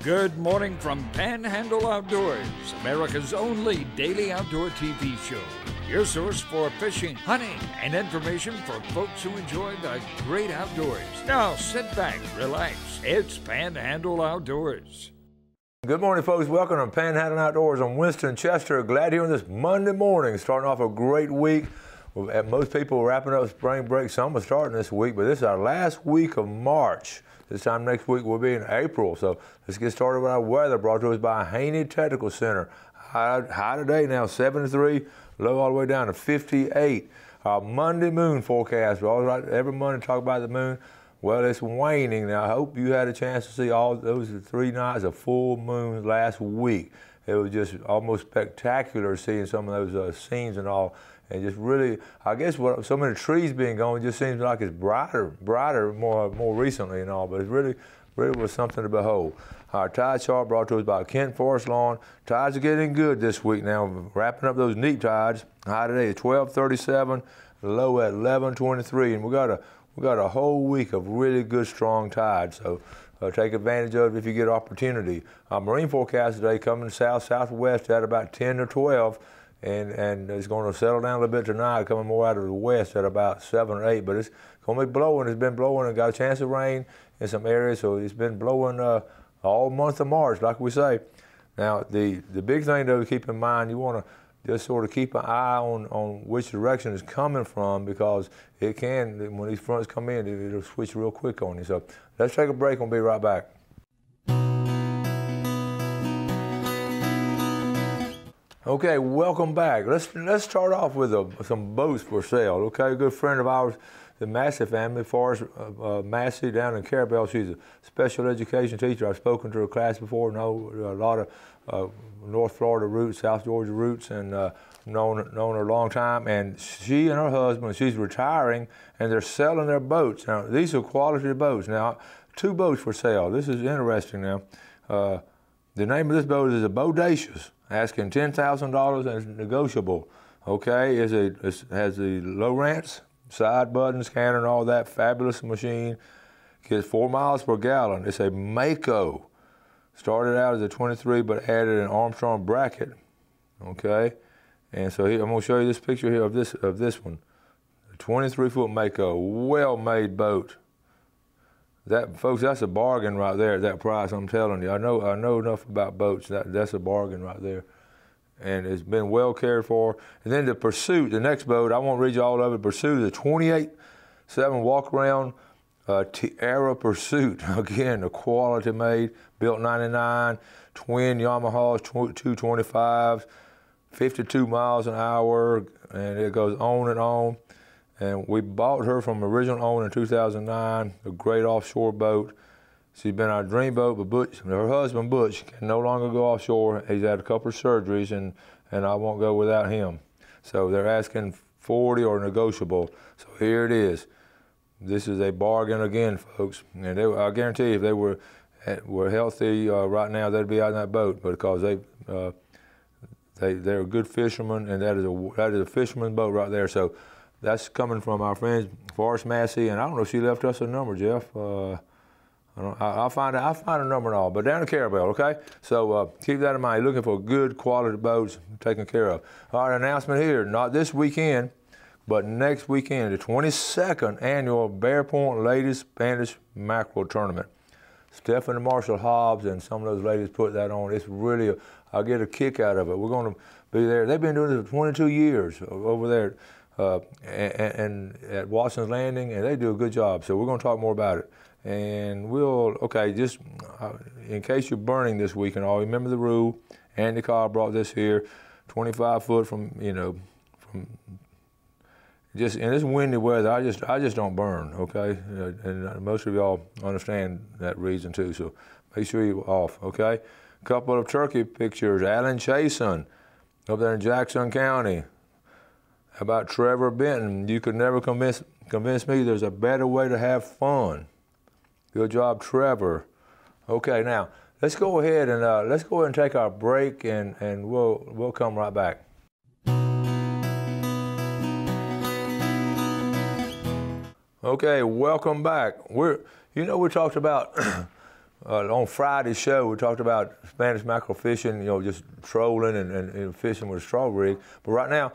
Good morning from Panhandle Outdoors, America's only daily outdoor TV show. Your source for fishing, hunting, and information for folks who enjoy the great outdoors. Now sit back, relax. It's Panhandle Outdoors. Good morning, folks. Welcome to Panhandle Outdoors. I'm Winston Chester. Glad you're on this Monday morning, starting off a great week. Most people are wrapping up spring break. Some are starting this week, but this is our last week of March. This time next week we'll be in April. So let's get started with our weather, brought to us by Haney Technical Center. High today now, 73, low all the way down to 58. Our Monday moon forecast. We always like every Monday talk about the moon. Well, it's waning now. I hope you had a chance to see all those 3 nights of full moon last week. It was just almost spectacular seeing some of those scenes and all. And just really, I guess what so many trees being gone, it just seems like it's brighter more recently and all. But it really was something to behold. Our tide chart brought to us by Kent Forest Lawn. Tides are getting good this week now. Wrapping up those neap tides. High today is 1237, low at 1123, and we got a whole week of really good strong tides. So take advantage of it if you get opportunity. Our marine forecast today coming southwest at about 10 to 12. And it's going to settle down a little bit tonight, coming more out of the west at about 7 or 8. But it's going to be blowing. It's been blowing and got a chance of rain in some areas. So it's been blowing all month of March, like we say. Now, the big thing, though, to keep in mind, you want to just sort of keep an eye on which direction it's coming from, because it can, when these fronts come in, it'll switch real quick on you. So let's take a break and we'll be right back. Okay, welcome back. Let's start off with some boats for sale. Okay, a good friend of ours, the Massey family, Forrest Massey down in Carabel. She's a special education teacher. I've spoken to her class before, know a lot of North Florida roots, South Georgia roots, and known her a long time. And she and her husband, she's retiring, and they're selling their boats. Now, these are quality boats. Now, 2 boats for sale. This is interesting now. The name of this boat is a Bodacious. Asking $10,000 and it's negotiable. Okay, it has the Lowrance side button scanner and all that. Fabulous machine. Gets 4 miles per gallon. It's a Mako. Started out as a 23, but added an Armstrong bracket. Okay, and so here, I'm going to show you this picture here of this one. A 23-foot Mako, well-made boat. That, folks, that's a bargain right there at that price. I'm telling you. I know enough about boats. That's a bargain right there, and it's been well cared for. And then the Pursuit, the next boat, I won't read you all of it. Pursuit is a 28/7 walk-around Era Pursuit. Again, a quality made, built '99, twin Yamahas, 225s, 52 miles an hour, and it goes on and on. And we bought her from original owner in 2009, a great offshore boat. She's been our dream boat, but her husband, Butch, can no longer go offshore. He's had a couple of surgeries, and I won't go without him. So they're asking 40 or negotiable. So here it is. This is a bargain again, folks. And I guarantee you, if they were healthy right now, they'd be out in that boat, because they're good fishermen, and that is a fisherman's boat right there. So that's coming from our friend Forrest Massey, and I don't know if she left us a number, Jeff. I'll find a number and all, but down in Carabel, okay? So keep that in mind. You're looking for good quality boats taken care of. All right, announcement here, not this weekend, but next weekend, the 22nd annual Bear Point Ladies Spanish Mackerel Tournament. Stephanie Marshall Hobbs and some of those ladies put that on. It's really, I get a kick out of it. We're going to be there. They've been doing this for 22 years over there. And at Watson's Landing, and they do a good job. So we're going to talk more about it. And just in case you're burning this week and all, remember the rule. Andy Carr brought this here, 25 foot from just in this windy weather. I just don't burn, okay? And most of y'all understand that reason too. So make sure you're off, okay? A couple of turkey pictures. Alan Chason up there in Jackson County. How about Trevor Benton? You could never convince me there's a better way to have fun. Good job, Trevor. Okay, now let's go ahead and take our break, and we'll come right back. Okay, welcome back. We talked about on Friday's show, we talked about Spanish mackerel fishing, just trolling and fishing with a straw rig. But right now,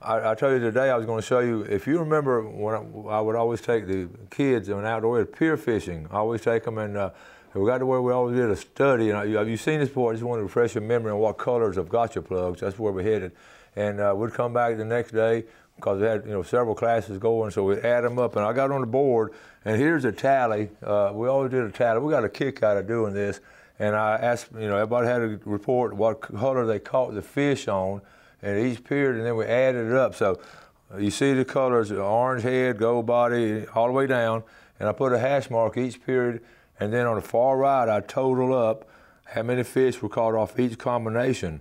I told you today I was going to show you, if you remember when I would always take the kids on outdoor pier fishing. I always take them, and we got to where we always did a study. And you've seen this before. I just want to refresh your memory on what colors of gotcha plugs. That's where we headed. And we'd come back the next day because we had several classes going, so we'd add them up. And I got on the board, and here's a tally. We always did a tally. We got a kick out of doing this. And I asked, everybody had to report what color they caught the fish on at each period, and then we added it up. So you see the colors: orange head, gold body, all the way down. And I put a hash mark each period, and then on the far right, I total up how many fish were caught off each combination.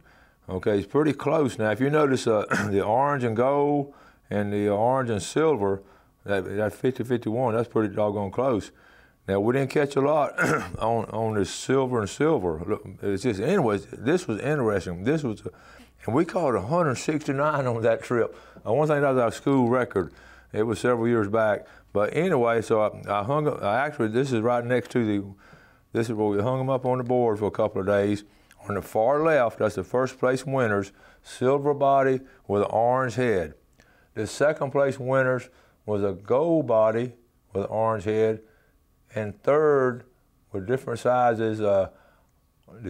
Okay, it's pretty close. Now, if you notice the orange and gold and the orange and silver, that 50-51, that's pretty doggone close. Now, we didn't catch a lot on the silver and silver. Look, it's just, anyways, this was interesting. And we caught 169 on that trip. One thing, that was our school record. It was several years back. But anyway, so I hung up, actually, this is right next to this is where we hung them up on the board for a couple of days. On the far left, that's the first place winners, silver body with an orange head. The second place winners was a gold body with an orange head. And third, with different sizes, the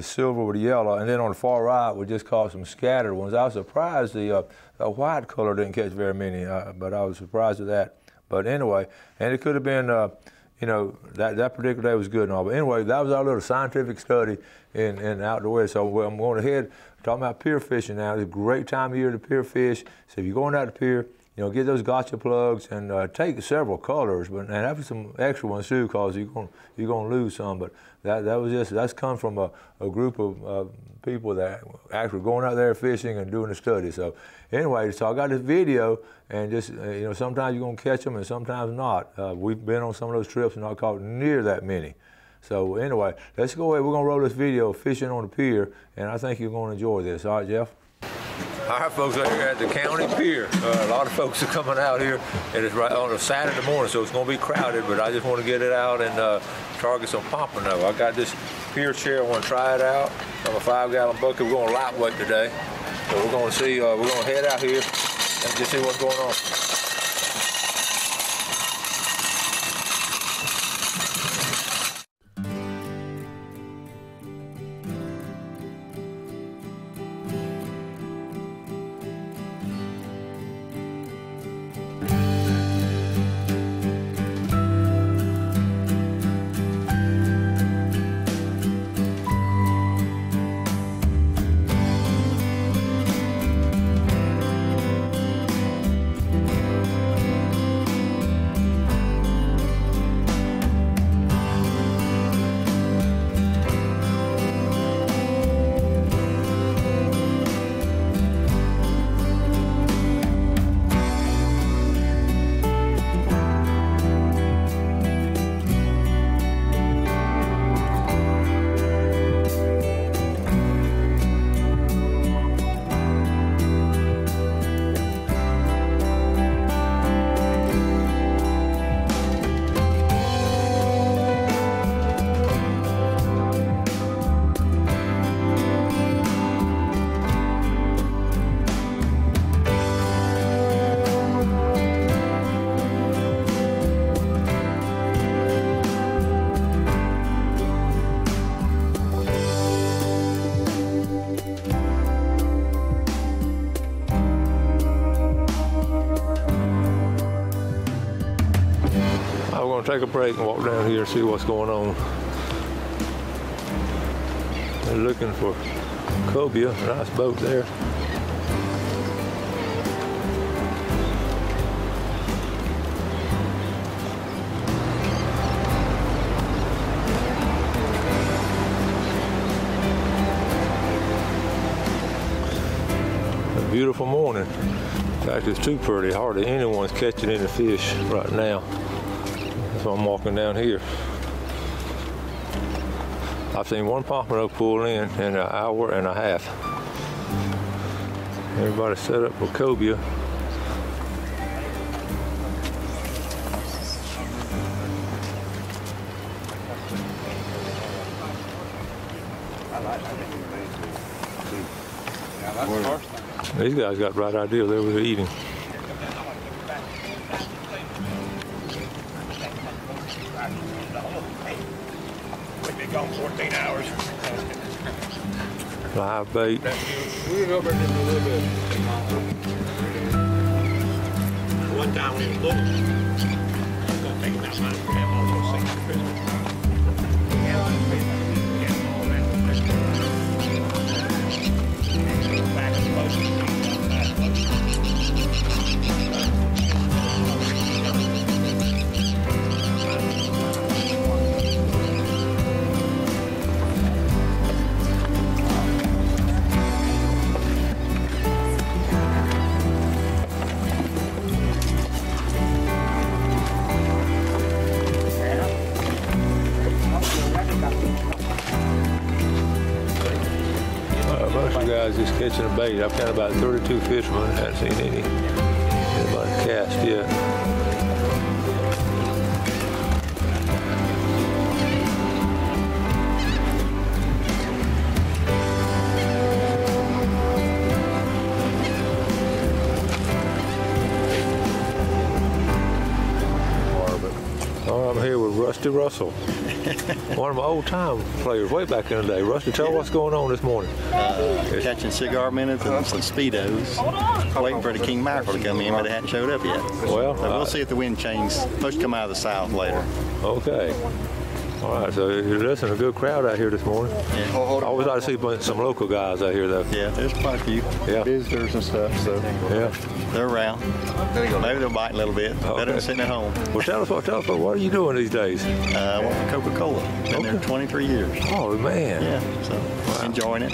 silver with the yellow, and then on the far right, we just caught some scattered ones. I was surprised the white color didn't catch very many, but I was surprised at that. But anyway, and it could have been, that particular day was good and all. But anyway, that was our little scientific study in outdoor. So I'm going ahead, talking about pier fishing now. It's a great time of year to pier fish. So if you're going out to pier, get those gotcha plugs and take several colors, and have some extra ones too, because you're gonna lose some. But that's come from a group of people that actually going out there fishing and doing a study. So anyway, so I got this video, and just sometimes you're gonna catch them and sometimes not. We've been on some of those trips and not caught near that many. So anyway, let's go ahead. We're gonna roll this video of fishing on the pier, and I think you're gonna enjoy this. All right, Jeff? All right, folks, out here at the county pier. A lot of folks are coming out here, and it's right on a Saturday morning, so it's going to be crowded, but I just want to get it out and target some pompano. I got this pier chair. I want to try it out. I'm a 5-gallon bucket. We're going lightweight today. So we're going to see, we're going to head out here and just see what's going on. Take a break and walk down here and see what's going on. They're looking for cobia, nice boat there. A beautiful morning. In fact, it's too pretty. Hardly anyone's catching any fish right now. So I'm walking down here. I've seen one pompano pull in an hour and a half. Everybody set up for cobia. These guys got the right idea. They were eating. We've been gone 14 hours. Live bait. One time when he was little, I was going to take him out and have all those things for Christmas. He had all that. Back and forth. Guys just catching a bait. I've counted about 32 fishermen. I haven't seen anybody cast yet. I'm here with Rusty Russell, one of my old-time players way back in the day. Rusty, tell what's going on this morning. Catching cigar minnows and some speedos. Waiting for the king mackerel to come in, but they hadn't showed up yet. Well, so we'll see if the wind changes. Supposed to come out of the south later. Okay. All right, so listen, a good crowd out here this morning. Yeah. I always like to see some local guys out here, though. Yeah, there's quite a few visitors and stuff, so yeah, they're around. Maybe they'll bite a little bit. Okay. Better than sitting at home. Well, tell us what are you doing these days? I work for Coca-Cola. Been there 23 years. Oh, man. Yeah, so enjoying it.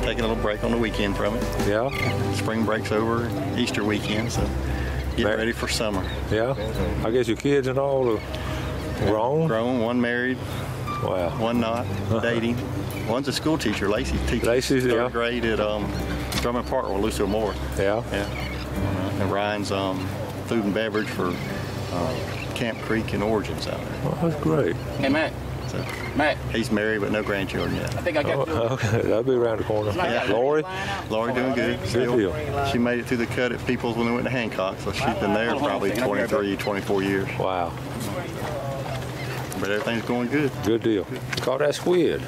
Taking a little break on the weekend from it. Yeah. Spring break's over, Easter weekend, so getting ready for summer. Yeah. I guess your kids and all are grown? Grown, one married. Wow. One not, dating. One's a school teacher, Lacey. Lacey's third grade at Drummond Park with Lucille Moore. Yeah. Yeah. And Ryan's food and beverage for Camp Creek and Origins out there. Oh, that's great. Hey, Matt. So, Matt. He's married but no grandchildren yet. I think I got okay, that'll be around the corner. Yeah. Lori doing good. Good deal. She made it through the cut at Peoples when they went to Hancock, so she's been there probably 23, 24 years. Wow. But everything's going good. Good deal. Caught that squid.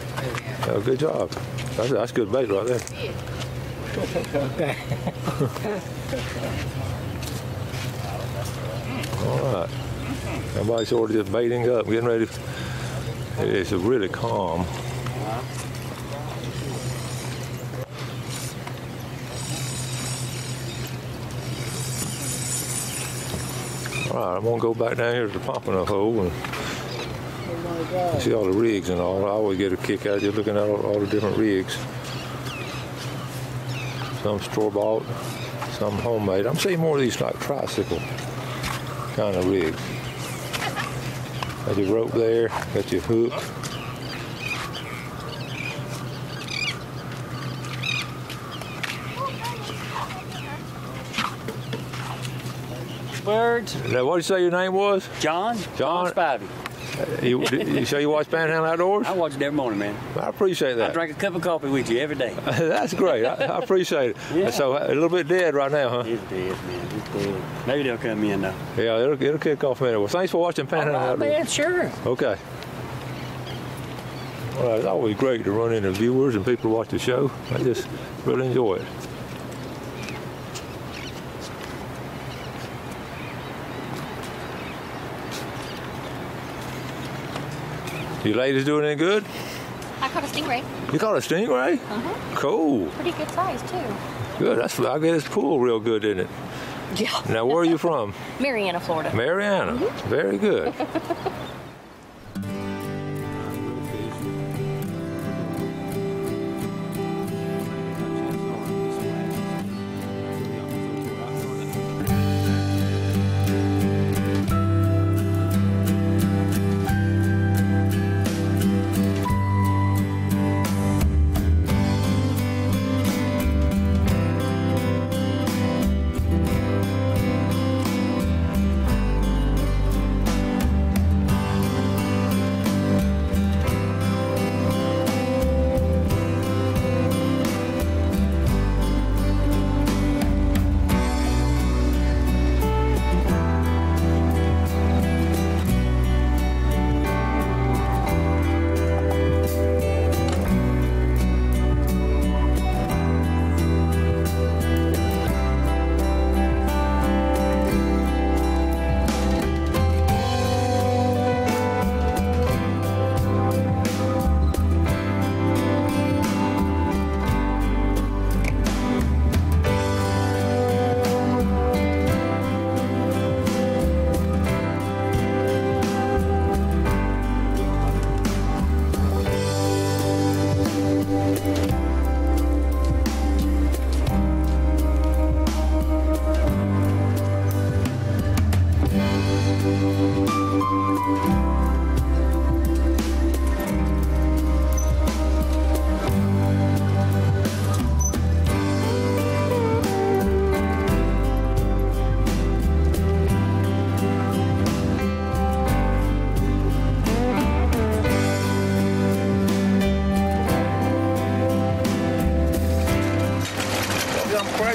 Good job. That's good bait right there. Okay. All right. Everybody's sort of just baiting up, getting ready. It's really calm. All right, I'm gonna go back down here to the Pompano hole and see all the rigs and all. I always get a kick out of just looking at all the different rigs. Some store-bought, some homemade. I'm seeing more of these like tricycle kind of rigs. Got your rope there, got your hook. Birds. Now, what did you say your name was? John. John Spivey. You say you watch Panhandle Outdoors? I watch it every morning, man. I appreciate that. I drink a cup of coffee with you every day. That's great. I appreciate it. Yeah. So a little bit dead right now, huh? It's dead, man. It's dead. Maybe they'll come in, though. Yeah, it'll kick off in a minute. Well, thanks for watching Panhandle Outdoors. Man, sure. Okay. Well, it's always great to run into viewers and people who watch the show. I just really enjoy it. You ladies doing any good? I caught a stingray. You caught a stingray? Cool. Pretty good size, too. Good. I guess it's pool real good, isn't it? Yeah. Now, where are you from? Marianna, Florida. Marianna. Very good.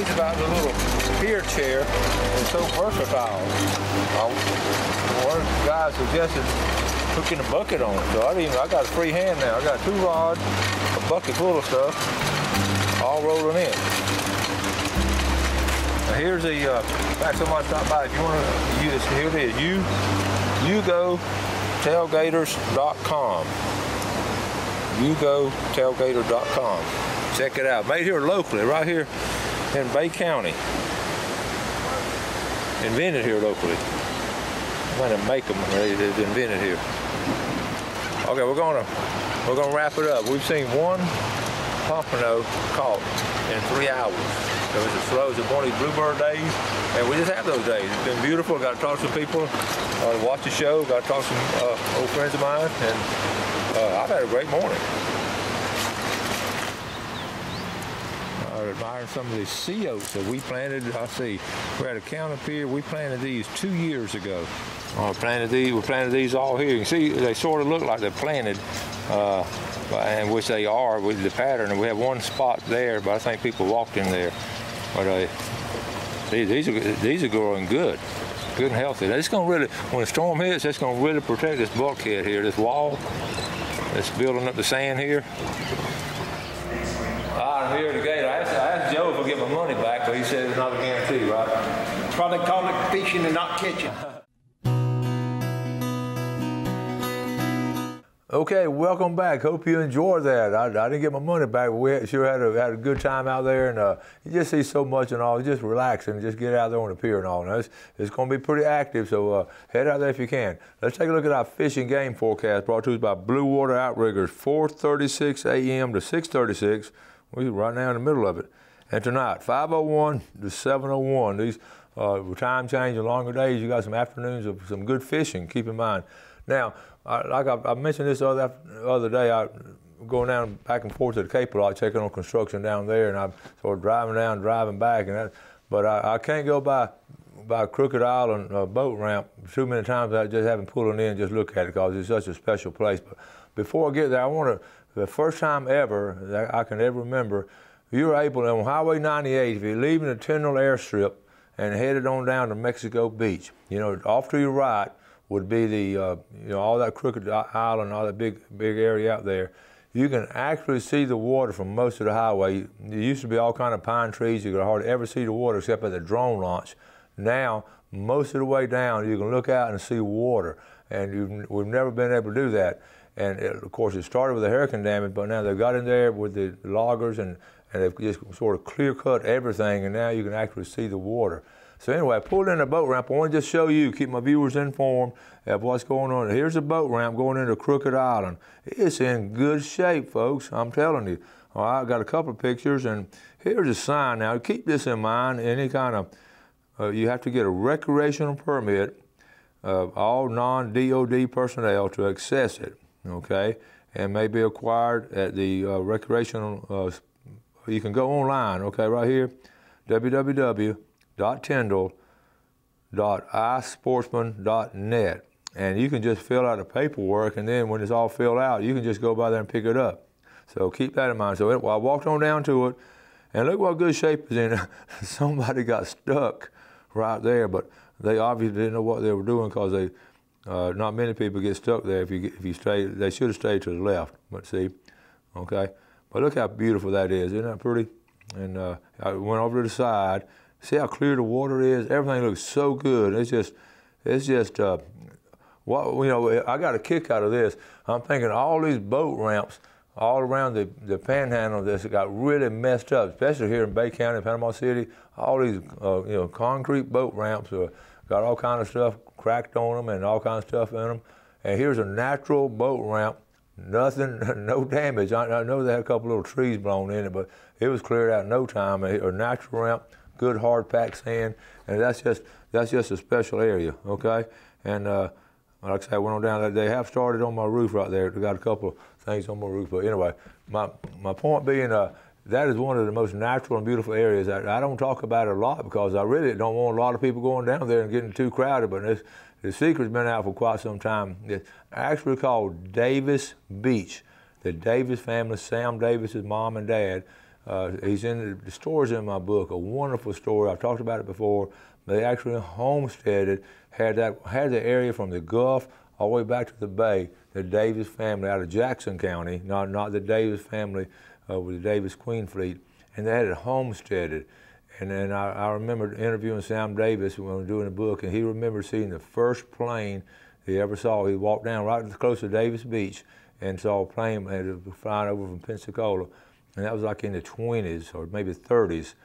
crazy about the little pier chair. It's so versatile. One of the guys suggested hooking a bucket on it, so I got a free hand now. I got 2 rods, a bucket full of stuff, all rolling in. Now here's the, back somebody stopped by. If you want to use, here it is, UGOtailgators.com. UGOtailgator.com. Check it out. Made here locally, right here in Bay County. Invented here locally. I'm going to make them. They've invented here. Okay, we're gonna wrap it up. We've seen 1 pompano caught in 3 hours. It was as slow as one of these bluebird days, and we just have those days. It's been beautiful. Got to talk to some people, watch the show. Got to talk to some old friends of mine, and I've had a great morning. Admiring some of these sea oats that we planted. I see we're at a count up here. We planted these 2 years ago. We planted these all here. You can see they sort of look like they're planted, and which they are with the pattern. And we have 1 spot there, but I think people walked in there. But these are growing good and healthy. It's going to really, when the storm hits, it's going to really protect this bulkhead here, this wall that's building up the sand here. I'm here at the gate. I asked Joe if I'll get my money back, but he said it's not a guarantee, right? That's why they call it fishing and not catching. Okay, welcome back. Hope you enjoyed that. I didn't get my money back, but we sure had a good time out there, and you just see so much and all. Just relax and just get out there on the pier and all. Now, it's going to be pretty active, so head out there if you can. Let's take a look at our fishing game forecast brought to us by Blue Water Outriggers, 4:36 a.m. to 6:36. We're right now in the middle of it. And tonight, 5:01 to 7:01. These time change and longer days. You got some afternoons of some good fishing. Keep in mind. Now, like I mentioned this other day, I going down back and forth to the Cape a lot, checking on construction down there, and I'm sort of driving back, but I can't go by Crooked Island boat ramp too many times. I just haven't pulled in and just look at it because it's such a special place. But before I get there, I want to. The first time ever that I can ever remember, you were able, on Highway 98, if you're leaving the Tyndall airstrip and headed on down to Mexico Beach, off to your right would be the, all that Crooked Island, all that big area out there. You can actually see the water from most of the highway. There used to be all kind of pine trees. You could hardly ever see the water except at the drone launch. Now, most of the way down, you can look out and see water, and we've never been able to do that. And of course, it started with the hurricane damage, but now they've got in there with the loggers and they've just sort of clear cut everything, and now you can actually see the water. So anyway, I pulled in the boat ramp. I want to just show you, keep my viewers informed of what's going on. Here's a boat ramp going into Crooked Island. It's in good shape, folks, I'm telling you. All right, I got a couple of pictures, and here's a sign. Now, keep this in mind. Any kind of, you have to get a recreational permit, all non-DOD personnel to access it. Okay, and may be acquired at the recreational, you can go online, okay, right here, www.tyndall.isportsman.net, and you can just fill out the paperwork, and then when it's all filled out, you can just go by there and pick it up. So keep that in mind. So I walked on down to it, and look what good shape it's in. Somebody got stuck right there, but they obviously didn't know what they were doing because they, not many people get stuck there if you stay. They should have stayed to the left, but see, okay. But look how beautiful that is. Isn't that pretty? And I went over to the side. See how clear the water is? Everything looks so good. It's just, I got a kick out of this. I'm thinking all these boat ramps all around the Panhandle that's got really messed up, especially here in Bay County, Panama City. All these, concrete boat ramps got all kind of stuff cracked on them and all kinds of stuff in them. And here's a natural boat ramp, nothing, no damage. I know they had a couple little trees blown in it, but it was cleared out in no time. A natural ramp, good hard packed sand, and that's just a special area, okay? And like I said, I went on down there. They have started on my roof right there. They got a couple of things on my roof, but anyway, my point being, that is one of the most natural and beautiful areas. I don't talk about it a lot because I really don't want a lot of people going down there and getting too crowded, but the secret's been out for quite some time. It's actually called Davis Beach. The Davis family, Sam Davis's mom and dad, He's the stories in my book, a wonderful story. I've talked about it before. They actually homesteaded, had the area from the Gulf all the way back to the Bay. The Davis family out of Jackson County, not the Davis family with the Davis Queen fleet, and they had it homesteaded. And then I remember interviewing Sam Davis when we were doing the book, and he remembered seeing the first plane he ever saw. He walked down right close to Davis Beach and saw a plane flying over from Pensacola, and that was like in the 20s or maybe 30s.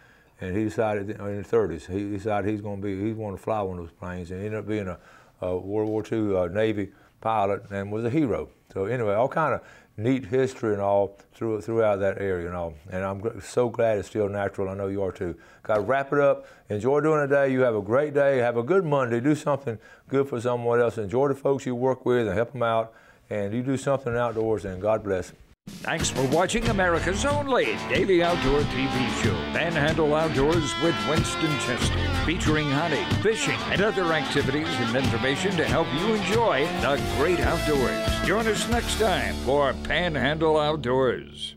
And he decided in the 30s, he decided he wanted to fly one of those planes, and he ended up being a World War II Navy pilot and was a hero. So anyway, all kind of neat history and all throughout that area and all. And I'm so glad it's still natural. I know you are too. Got to wrap it up. Enjoy doing it today. You have a great day. Have a good Monday. Do something good for someone else. Enjoy the folks you work with and help them out. And you do something outdoors, and God bless. Thanks for watching America's only daily outdoor TV show, Panhandle Outdoors with Winston Chester, featuring hunting, fishing, and other activities and information to help you enjoy the great outdoors. Join us next time for Panhandle Outdoors.